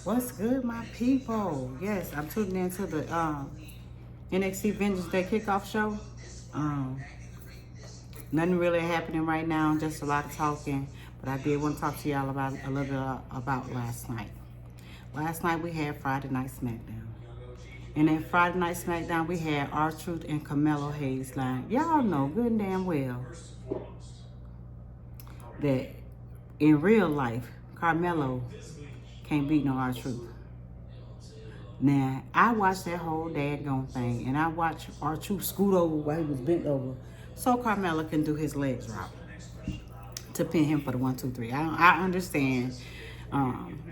What's good, my people? Yes, I'm tuning into the NXT Vengeance Day kickoff show. Um, Nothing really happening right now, just a lot of talking. But I did want to talk to y'all about a little bit about last night. Last night we had Friday Night SmackDown. And then Friday Night SmackDown we had R-Truth and Carmelo Hayes line. Y'all know good and damn well that in real life, Carmelo can't beat no R-Truth. Now, I watched that whole daggone thing, and I watched R-Truth scoot over while he was bent over so Carmella can do his legs drop to pin him for the 1, 2, 3. I understand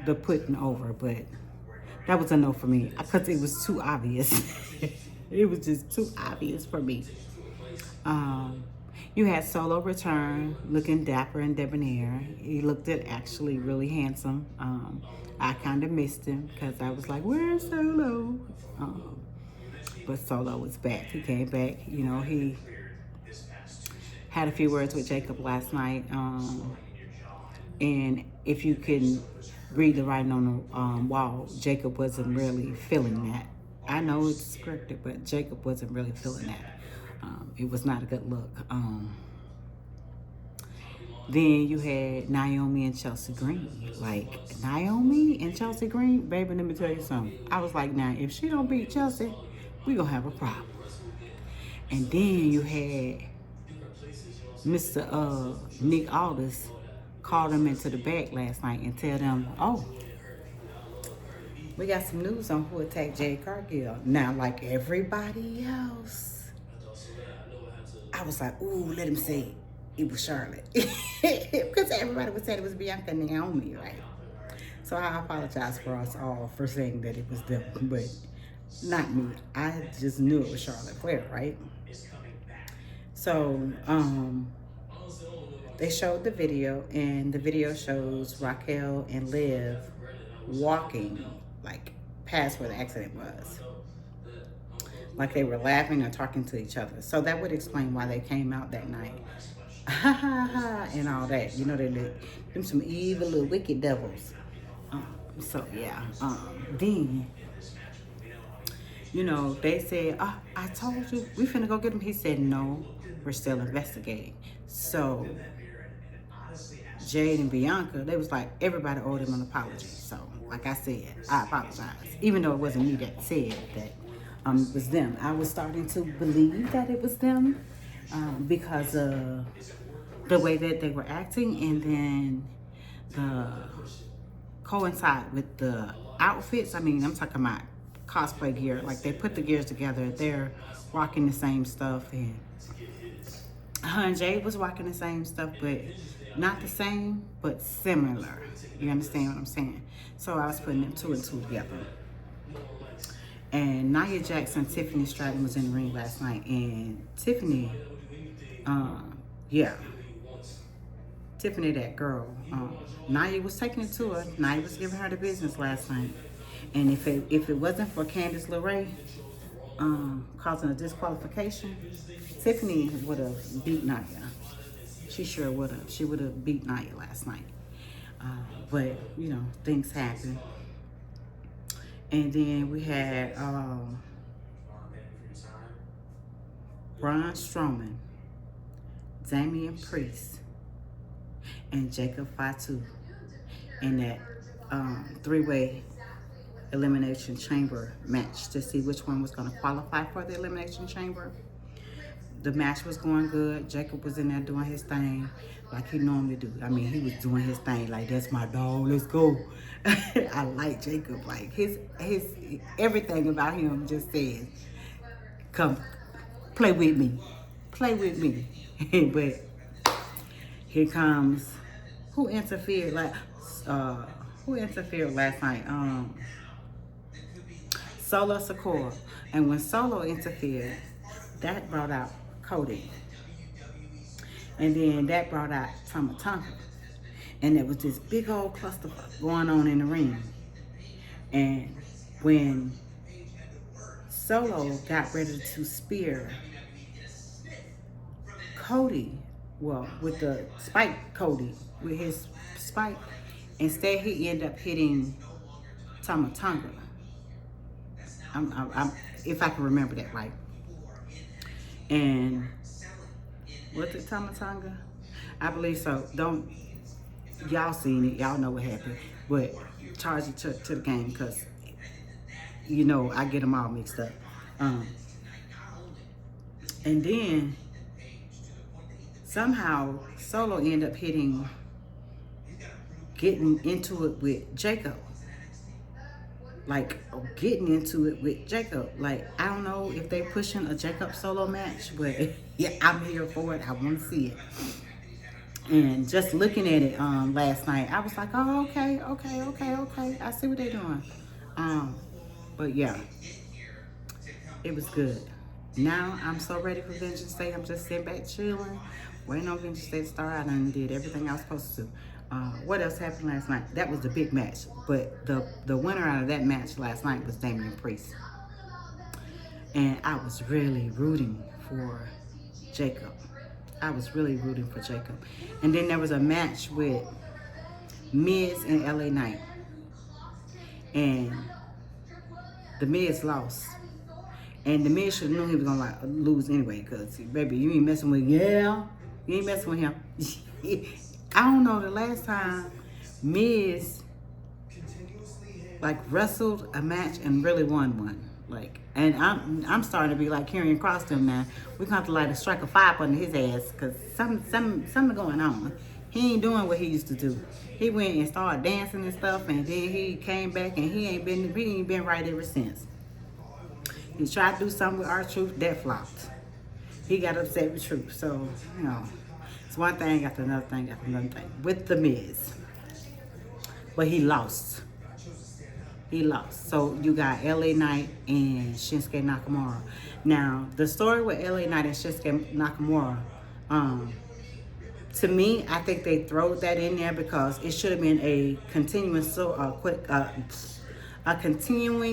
the putting over, but that was a no for me because it was too obvious. It was just too obvious for me. Um, you had Solo return, looking dapper and debonair. He looked actually really handsome. I kind of missed him because I was like, "Where's Solo?" But Solo was back. He came back. You know, he had a few words with Jacob last night. And if you can read the writing on the wall, Jacob wasn't really feeling that. I know it's scripted, but Jacob wasn't really feeling that. It was not a good look. Then you had Naomi and Chelsea Green. Like, Naomi and Chelsea Green, baby, let me tell you something. I was like, now, if she don't beat Chelsea, we gonna have a problem. And then you had Mr. Nick Aldis call them into the back last night and tell them, oh, we got some news on who attacked Jade Cargill. Now, like everybody else, I was like, ooh, let him say it was Charlotte. Because everybody was saying it was Bianca and Naomi, right? So I apologize for us all for saying that it was them, but not me. I just knew it was Charlotte Flair, right? So, they showed the video, and the video shows Raquel and Liv walking, like, past where the accident was. Like they were laughing or talking to each other. So that would explain why they came out that night. Ha ha ha, and all that. You know, them some evil little wicked devils. So, yeah. Then, you know, they said, oh, I told you, we finna go get him. He said, no, we're still investigating. So, Jade and Bianca, they was like, everybody owed him an apology. So, like I said, I apologize. Even though it wasn't me that said that it was them. I was starting to believe that it was them because of the way that they were acting, and then the coincide with the outfits. I mean, I'm talking about cosplay gear. Like, they put the gears together. They're rocking the same stuff, and her and Jade was rocking the same stuff, but not the same, but similar. You understand what I'm saying? So I was putting them two and two together. And Nia Jax and Tiffany Stratton was in the ring last night, and Tiffany, Tiffany, that girl, Nia was taking it to her. Nia was giving her the business last night. And if it wasn't for Candice LeRae causing a disqualification, Tiffany would have beat Nia. She sure would have. She would have beat Nia last night. But, you know, things happen. And then we had Braun Strowman, Damian Priest, and Jacob Fatu in that three-way elimination chamber match to see which one was going to qualify for the elimination chamber. The match was going good. Jacob was in there doing his thing like he normally do. I mean, he was doing his thing like, that's my dog, let's go. I like Jacob. Like, his everything about him just says, come, play with me. Play with me. But here comes, who interfered last night? Solo Sikoa. And when Solo interfered, that brought out Cody. And then that brought out Tama Tonga. And there was this big old clusterfuck going on in the ring. And when Solo got ready to spear Cody, well, with the spike Cody, with his spike, instead he ended up hitting Tamatanga. If I can remember that right. And was it Tamatanga? I believe so. Don't y'all seen it? Y'all know what happened. But charge it to the game because you know I get them all mixed up. And then somehow Solo ended up getting into it with Jacob. Like getting into it with Jacob. Like I don't know if they pushing a Jacob Solo match, but yeah, I'm here for it. I want to see it. And just looking at it last night, I was like, oh, okay. I see what they're doing. But yeah, it was good. Now I'm so ready for Vengeance Day. I'm just sitting back chilling, waiting on Vengeance Day to start. I done did everything I was supposed to do. What else happened last night? That was the big match. But the winner out of that match last night was Damian Priest. And I was really rooting for Jacob. I was really rooting for Jacob. And then there was a match with Miz and LA Knight. And the Miz lost. And the Miz should have known he was going to lose anyway. Because, baby, you ain't messing with You ain't messing with him. I don't know the last time Miz like wrestled a match and really won one. Like, and I'm starting to be like Karrion Kross to him now. We're gonna have to like a strike a five under his ass because something going on. He ain't doing what he used to do. He went and started dancing and stuff, and then he came back and he ain't been right ever since. He tried to do something with R-Truth, that flopped. He got upset with Truth, so you know, it's one thing after another thing after another thing with the Miz. But he lost. He lost. So you got LA Knight and Shinsuke Nakamura. Now, the story with LA Knight and Shinsuke Nakamura, to me, I think they throw that in there because it should have been a continuing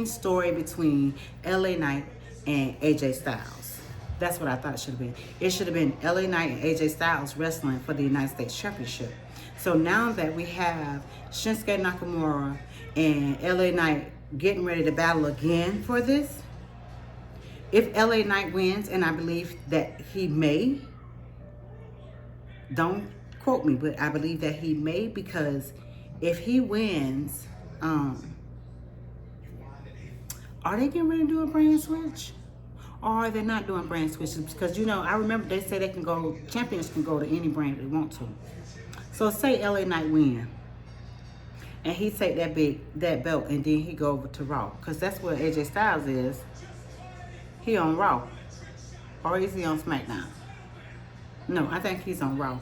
story between LA Knight and AJ Styles. That's what I thought it should have been. It should have been LA Knight and AJ Styles wrestling for the United States Championship. So now that we have Shinsuke Nakamura and LA Knight getting ready to battle again for this, if LA Knight wins, and I believe that he may, don't quote me, but I believe that he may, because if he wins, are they getting ready to do a brand switch? Or are they not doing brand switches? Because, you know, I remember they say champions can go to any brand they want to. So say LA Knight win. And he take that belt and then he go over to Raw. Because that's where AJ Styles is. He on Raw. Or is he on SmackDown? No, I think he's on Raw.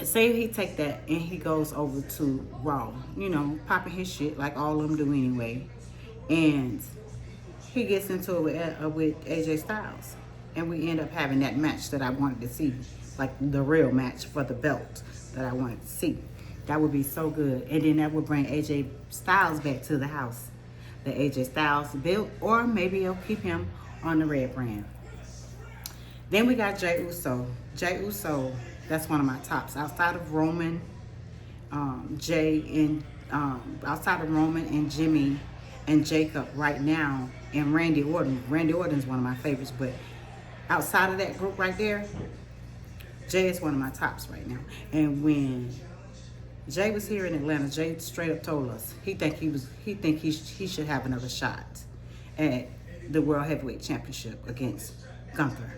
Say he take that and he goes over to Raw. You know, popping his shit like all of them do anyway. And he gets into it with AJ Styles. And we end up having that match that I wanted to see. Like the real match for the belt that I wanted to see. That would be so good. And then that would bring AJ Styles back to the house that AJ Styles built. Or maybe it'll keep him on the red brand. Then we got Jey Uso. Jey Uso, that's one of my tops. Outside of Roman, outside of Roman and Jimmy and Jacob right now, and Randy Orton. Randy Orton's one of my favorites. But outside of that group right there, Jay is one of my tops right now. And when Jay was here in Atlanta, Jay straight up told us he should have another shot at the World Heavyweight Championship against Gunther.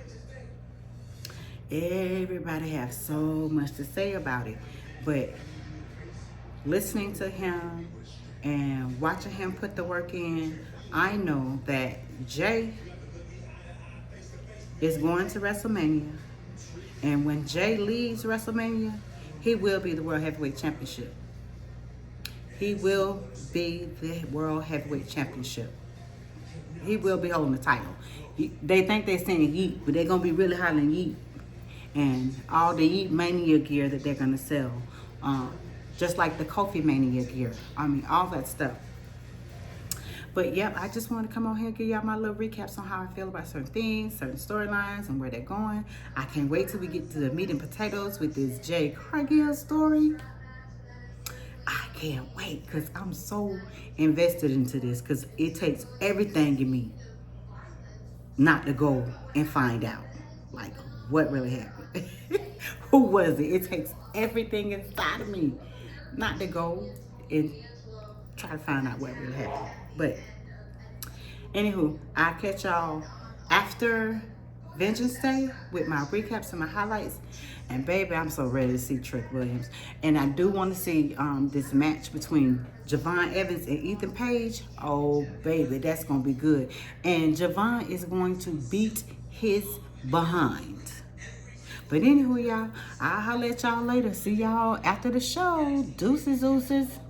Everybody has so much to say about it, but listening to him and watching him put the work in, I know that Jay is going to WrestleMania, and when Jay leaves WrestleMania, he will be the World Heavyweight Championship. He will be the World Heavyweight Championship. He will be holding the title. They think they're saying Yeet, but they're going to be really hollering Yeet. And all the Yeet Mania gear that they're going to sell. Just like the Kofi Mania gear. I mean, all that stuff. But yep, I just want to come on here and give y'all my little recaps on how I feel about certain things, certain storylines, and where they're going. I can't wait till we get to the meat and potatoes with this Jade Cargill story. I can't wait because I'm so invested into this because it takes everything in me not to go and find out like what really happened. Who was it? It takes everything inside of me not to go and try to find out what really happened. But anywho, I'll catch y'all after Vengeance Day with my recaps and my highlights. And baby, I'm so ready to see Trick Williams. And I do want to see this match between Javon Evans and Ethan Page. Oh baby, that's gonna be good. And Javon is going to beat his behind. But anywho, y'all, I'll holler at y'all later. See y'all after the show. Deuces, deuces.